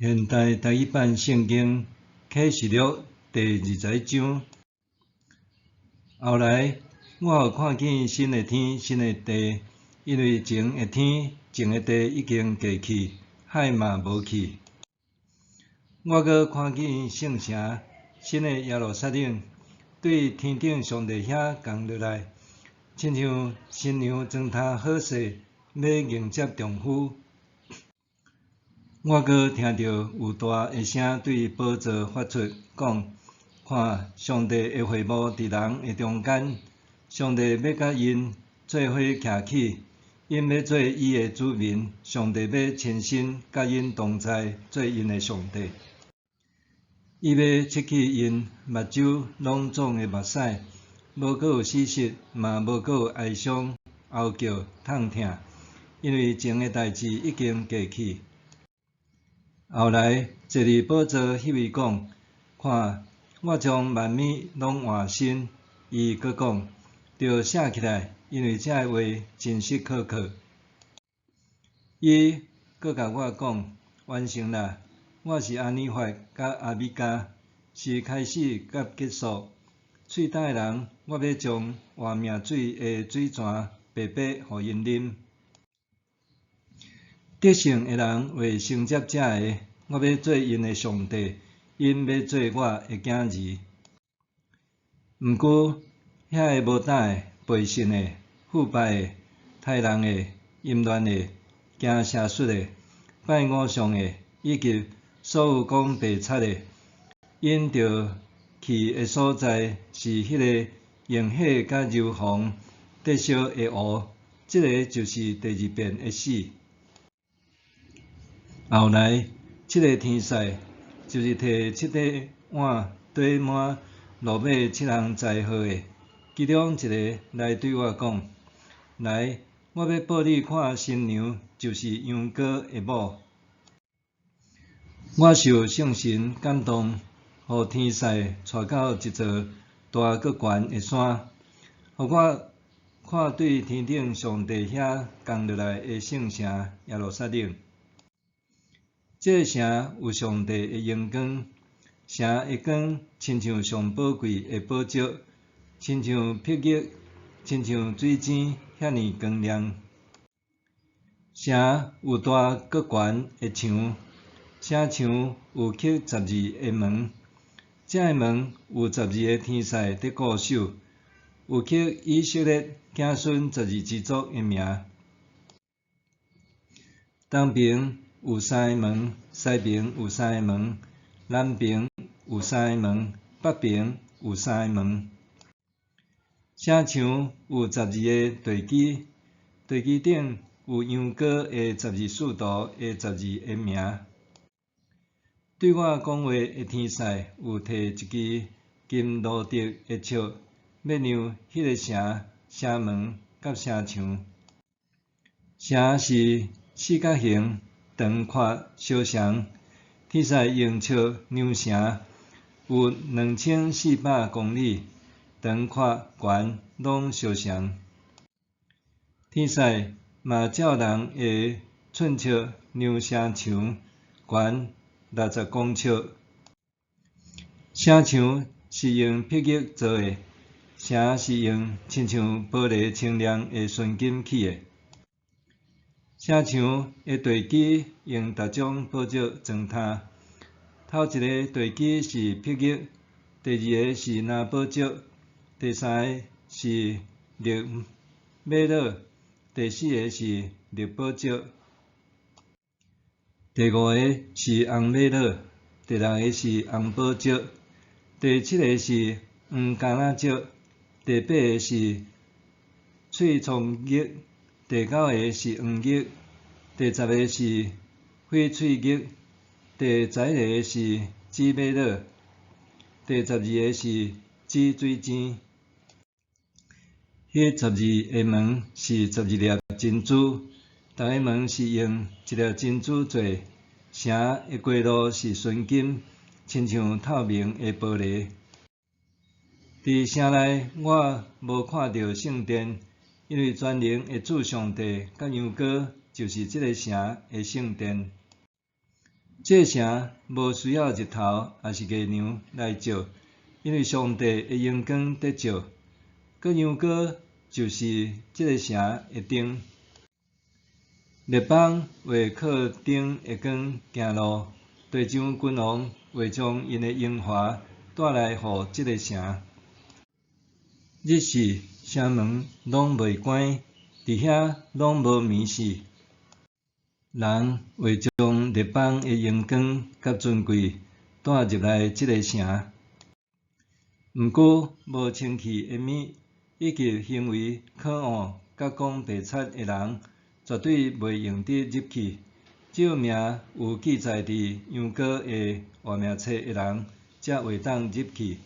现代第一版圣经启示录第20章。后来，我有看见新的天、新的地，因为前的天、前的地已经过去，海嘛无去。我阁看见圣城、新的耶路撒冷，对天顶上帝遐降落来，亲像新娘装她好势，要迎接丈夫。我阁听到有大个声对宝座发出，讲：看，上帝的会幕伫人的中间，上帝要甲因做伙徛起，因要做伊的子民，上帝要亲身甲因同在，做因的上帝。伊要拭去因目睭拢肿的目屎，无阁有死实，嘛无阁有哀伤、嚎叫、痛疼，因为前的代志已经过去。后来，坐伫宝座迄位讲：看，我将万物拢换新。伊阁讲：着写起来，因为这话真实可靠。伊阁甲我讲：完成啦！我是安尼法甲阿米加，是开始甲结束。喙干的人，我要将活命水的水泉白白互因啉。得胜的人为承接者的，我要做因的上帝，因要做我的囝儿。毋过，遐个无胆的、背信的、腐败的、杀人的、淫乱的、行邪术的、拜偶像的，以及所有讲白贼的，因着去的所在是迄个用火甲硫磺燃烧的湖，这个就是第二遍的死。后来，7个天使就是摕7块碗堆满路马7项财宝的，其中一个来对我讲：来，我要报你看新娘，就是羊羔的某。我受圣神感动，互天使带到一座大阁悬的山，互我看对天顶上帝遐降落来的圣城耶路撒冷。这城有上帝的荣光，城的光亲像上宝贵的宝石，亲像碧玉，亲像水晶遐尼光亮。城有大阁悬的墙，城墙有刻12个门，这个门有12个天使伫固守，有刻以色列子孙12支族的名。东边有3个门，西边有3个门，南边有3个门，北边有3个门。城墙有12个地基，地基顶有羊羔的12使徒的12个名。对我讲话的天使有摕一支金路德的尺，要量迄个城、城门甲城墙。城是四角形，长宽相同。天使用尺量城，有2400公里，长宽悬拢相同。天使嘛照人的寸尺量城墙，悬60公尺。城墙是用碧玉做的，城是用亲像玻璃清亮的纯金起的。城墙的地基用6种宝石装塔，头一个地基是碧玉，第二个是蓝宝石，第三个是绿玛瑙，第四个是绿宝石，第五个是红玛瑙，第六个是红宝石，第七个是黄橄榄石，第八个是翠松玉，第九个是黄玉，第10个是翡翠玉，第11个是紫玛瑙，第12个是紫水晶。迄12个门是12粒珍珠，逐个门是用一粒珍珠做，城的街路是纯金，亲像透明的玻璃。伫城内，我无看到圣殿，因为全能的主上帝甲羊羔就是这个城的圣殿。这城无需要日头也是月亮来照，因为上帝的阳光在照。各羊羔就是这个城的灯。列邦为靠灯的光行路，地上君王为将因的荣华带来予这个城。日时城门拢未关，伫遐拢无眠死。人为将列邦的荣光甲尊贵带入来这个城。毋过，无清气的物，以及行为可恶甲讲白贼的人，绝对袂用得入去。只有名有记载伫羊羔的活命册的人，才会当入去。